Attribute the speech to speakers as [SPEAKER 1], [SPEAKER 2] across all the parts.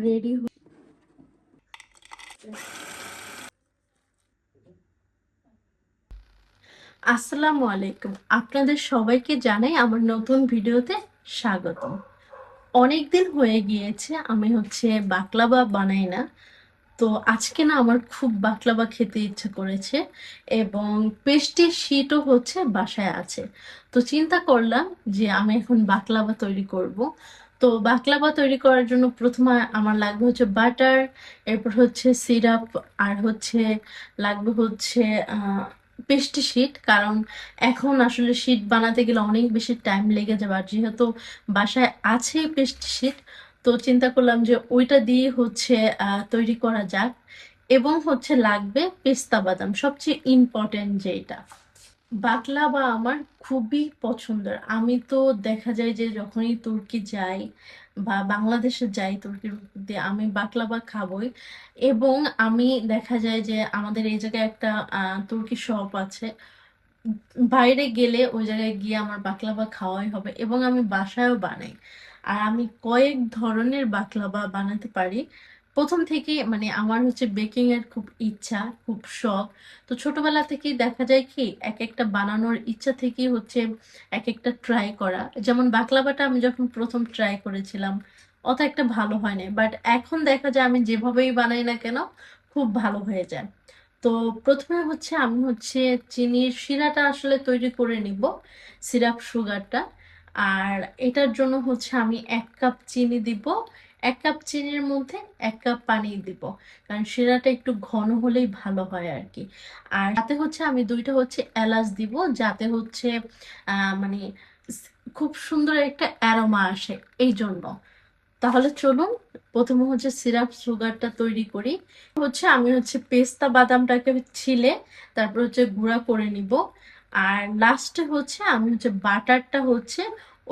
[SPEAKER 1] Ready. আসসালামু আলাইকুম, আপনাদের সবাইকে জানাই আমার নতুন ভিডিওতে স্বাগতম। অনেকদিন হয়ে গিয়েছে আমি বাকলাভা বানাই না। তো আজকে না আমার খুব বাকলাভা খেতে ইচ্ছে করেছে এবং পেস্ট্রি শিটও বাসায় আছে। তো চিন্তা করলাম যে আমি এখন বাকলাভা তৈরি করব। তো বাকলাভা তৈরি করার জন্য প্রথমে আমার লাগবে বাটার, এরপর সিরাপ, আর লাগবে পেস্ট্রি শিট। কারণ এখন আসলে শিট বানাতে গেলে অনেক বেশি টাইম লেগে যাবে, আর যেহেতু বাসায় আছে পেস্ট্রি শিট, তো চিন্তা করলাম যে ওইটা দিয়ে তৈরি করা যাক। এবং লাগবে পেস্তা বাদাম, সবচেয়ে ইম্পর্টেন্ট যেটা। বাকলাভা আমার খুবই পছন্দের। আমি তো দেখা যায় যে যখনই তুর্কি যাই বা বাংলাদেশে যাই, তুর্কির দিয়ে আমি বাকলাভা খাবই। এবং আমি দেখা যায় যে আমাদের এই জায়গায় একটা তুর্কি শপ আছে, বাইরে গেলে ওই জায়গায় গিয়ে আমার বাকলাভা খাওয়াই হবে, এবং আমি বাসায়ও বানাই। আর আমি কয়েক ধরনের বাকলাভা বানাতে পারি। প্রথম থেকে মানে আমার বেকিং এর খুব ইচ্ছা, খুব শখ। তো ছোটবেলা থেকেই দেখা যায় কি এক একটা বানানোর ইচ্ছা থেকেই এক একটা ট্রাই করা। যেমন বাকলাভাটা আমি যখন প্রথম ট্রাই করেছিলাম অত একটা ভালো হয় না, বাট এখন দেখা যায় আমি যেভাবেই বানাই না কেন খুব ভালো হয়ে যায়। তো প্রথমে আমি চিনির শিরাটা আসলে তৈরি করে নিব, সিরাপ সুগারটা। আর এটার জন্য আমি 1 কাপ চিনি দিব। 1 কাপ চিনির মধ্যে 1 কাপ পানি দিব, কারণ শিরাটা একটু ঘন হলেই ভালো হয় আর কি। আর তাতে আমি দুইটা এলাচ দিব, যাতে মানে খুব সুন্দর একটা অ্যারোমা আসে এই জন্য। তাহলে চলুন প্রথমে সিরাপ সুগারটা তৈরি করি। আমি পেস্তা বাদামটাকে ছিলে তারপর গুঁড়া করে নিব। আর লাস্টে আমি বাটারটা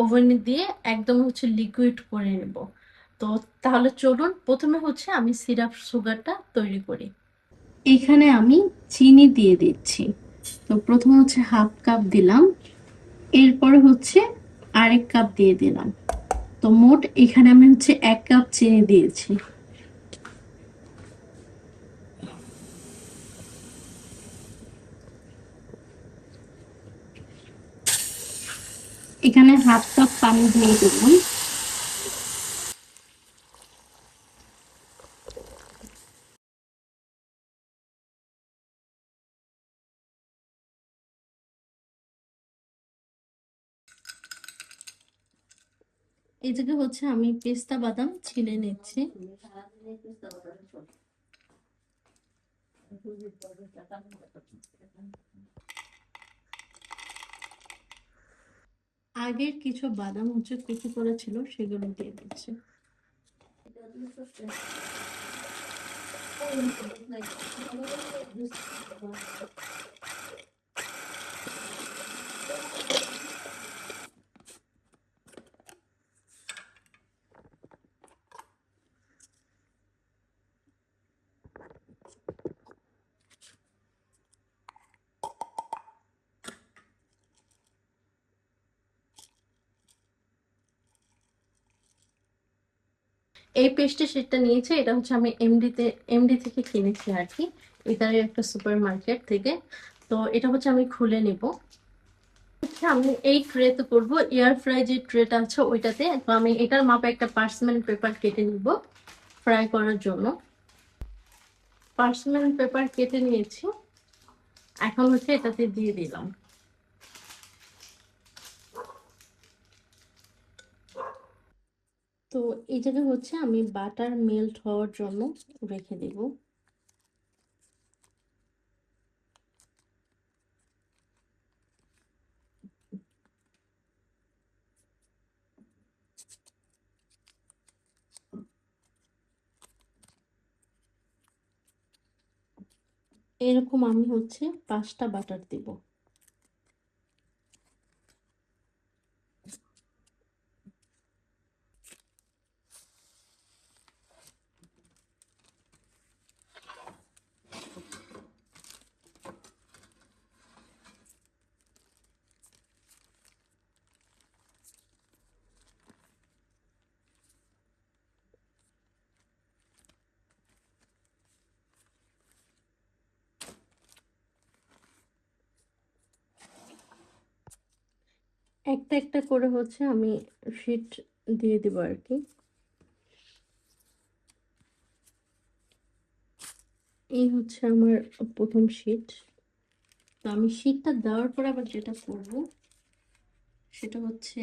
[SPEAKER 1] ওভেনে দিয়ে একদম লিকুইড করে নিব। তো তাহলে চলুন প্রথমে আমি সিরাপ সুগারটা তৈরি করি। এখানে আমি চিনি দিয়ে দিচ্ছি। তো প্রথমে 1/2 কাপ দিলাম, এরপরে আরেক কাপ দিয়ে দিলাম। তো মোট এখানে আমি 1 কাপ চিনি দিয়েছি। এখানে 1/2 কাপ পানি দিয়ে দিলাম। এই জায়গায় আমি পেস্তা বাদাম ছিলে নিচ্ছি। আগের কিছু বাদাম কুচি করা ছিল, সেগুলো দিয়ে দিচ্ছি। এই পেস্ট্রি শিটটা নিয়েছে, এটা আমি এমডি থেকে কিনেছি আর কি, এটার একটা সুপার মার্কেট থেকে। তো এটা আমি খুলে নিব। আমি এই ট্রেতে করবো, এয়ার ফ্রাই যে ট্রেটা আছে ওইটাতে। তো আমি এটার মাপে একটা পার্চমেন্ট পেপার কেটে নিব ফ্রাই করার জন্য। পার্চমেন্ট পেপার কেটে নিয়েছি, এখন এটাতে দিয়ে দিলাম। তো এই জায়গায় আমি বাটার মেল্ট হওয়ার জন্য রেখে দেব। এরকম আমি 5টা বাটার দিব। একটা একটা করে হচ্ছে আমি শীট দিয়ে দিব আর কি। এই হচ্ছে আমার প্রথম শীট। তো আমি শীটটা দেওয়ার পর আবার যেটা করব সেটা হচ্ছে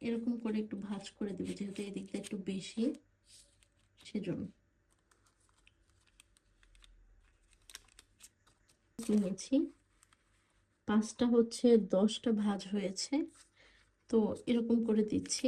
[SPEAKER 1] এরকম করে একটু ভাঁজ করে দেবো, যেহেতু এই দিকটা একটু বেশি, সেজন্য নিয়েছি। 5টা হচ্ছে 10টা ভাঁজ হয়েছে, তো এরকম করে দিচ্ছি।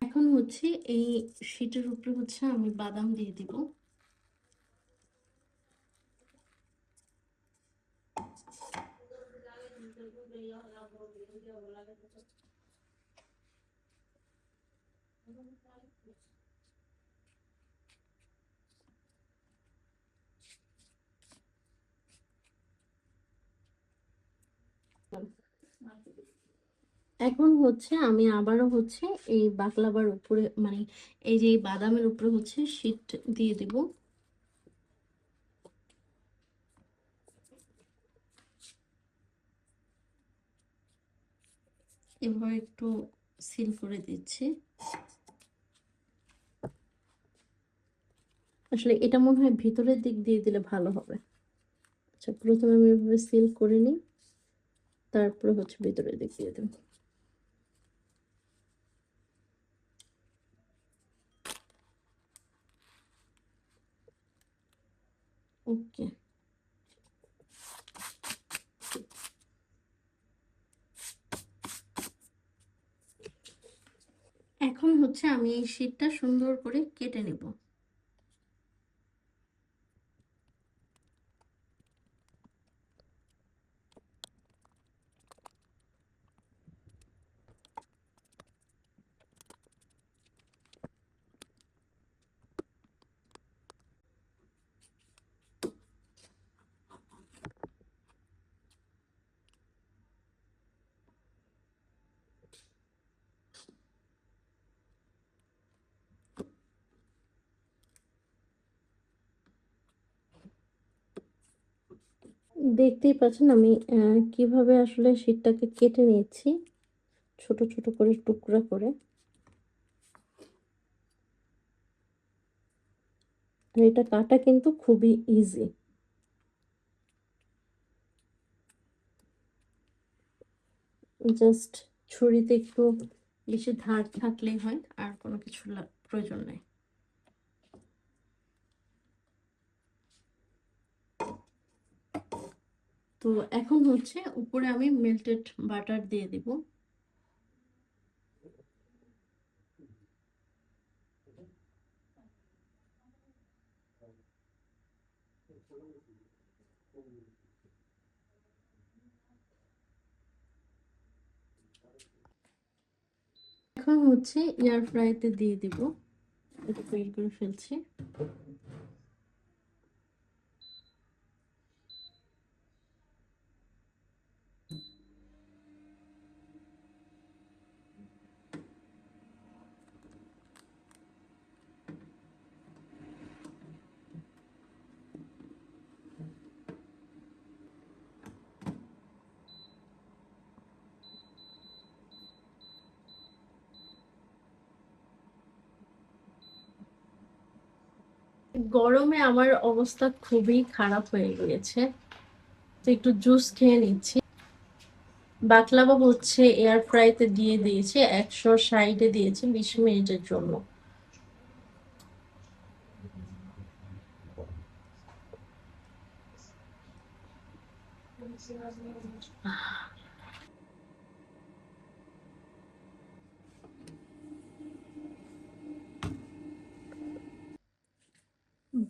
[SPEAKER 1] এখন হচ্ছে এই শীটের উপরে হচ্ছে আমি বাদাম দিয়ে দিব। এখন হচ্ছে আমি আবারও হচ্ছে এই বাকলাবার উপরে, মানে এই যে এই বাদামের উপরে হচ্ছে শীট দিয়ে দিব। এবার একটু সিল করে দিচ্ছি। আসলে এটা মনে হয় ভিতরের দিক দিয়ে দিলে ভালো হবে। আচ্ছা, প্রথমে আমি এভাবে সিল করে নিই, তারপরে হচ্ছে ভিতরের দিক দিয়ে দেব। ওকে। এখন হচ্ছে আমি এই শীটটা সুন্দর করে কেটে নেব। দেখতেই পাচ্ছেন আমি কিভাবে আসলে শীটটাকে কেটে নিয়েছি, ছোট ছোট করে টুকরা করে। আর এটা কাটা কিন্তু খুবই ইজি। জাস্ট ছুরিতে একটু বেশি ধার থাকলেই হয়, আর কোনো কিছু প্রয়োজন নেই। তো এখন হচ্ছে উপরে আমি মেল্টেড বাটার দিয়ে দিব। এখন হচ্ছে এয়ার ফ্রাইতে দিয়ে দিব। এটা বের করে ফেলছি। গরমে আমার অবস্থা খুবই খারাপ হয়ে গিয়েছে, তো একটু জুস খেয়ে নিচ্ছি। বাকলাভা হচ্ছে এয়ার ফ্রাইতে দিয়ে দিয়েছি, 160-এ দিয়েছি 20 মিনিটের জন্য।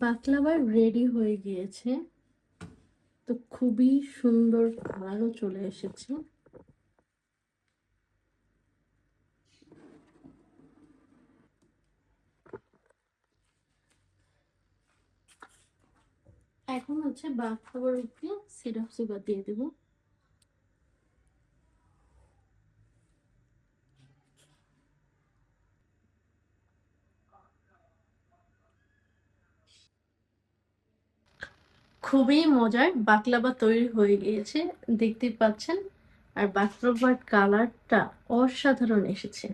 [SPEAKER 1] বাকলাভা রেডি হয়ে গিয়েছে, তো খুবই সুন্দর কালারও চলে এসেছে। এখন হচ্ছে বাকলাভার উপরে সিরাপ সুগার দিয়ে দেবো। খুবই মজার বাকলাভা তৈরি হয়ে গিয়েছে, দেখতেই পাচ্ছেন। আর বাকলাভার কালারটা অসাধারণ এসেছে।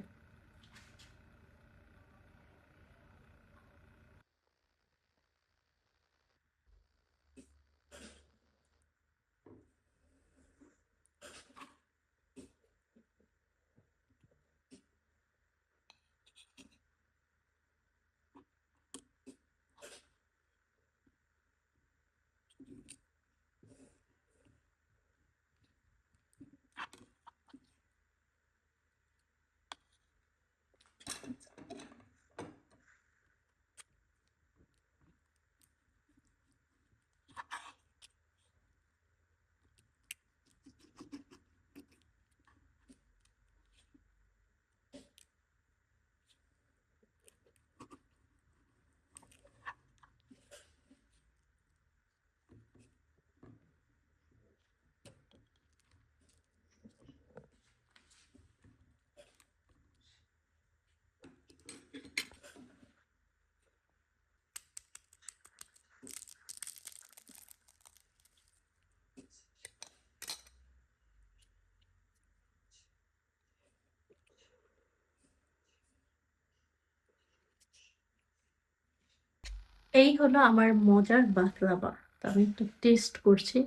[SPEAKER 1] এই হলো আমার মজার বাকলাভা। তো আমি একটু টেস্ট করছি।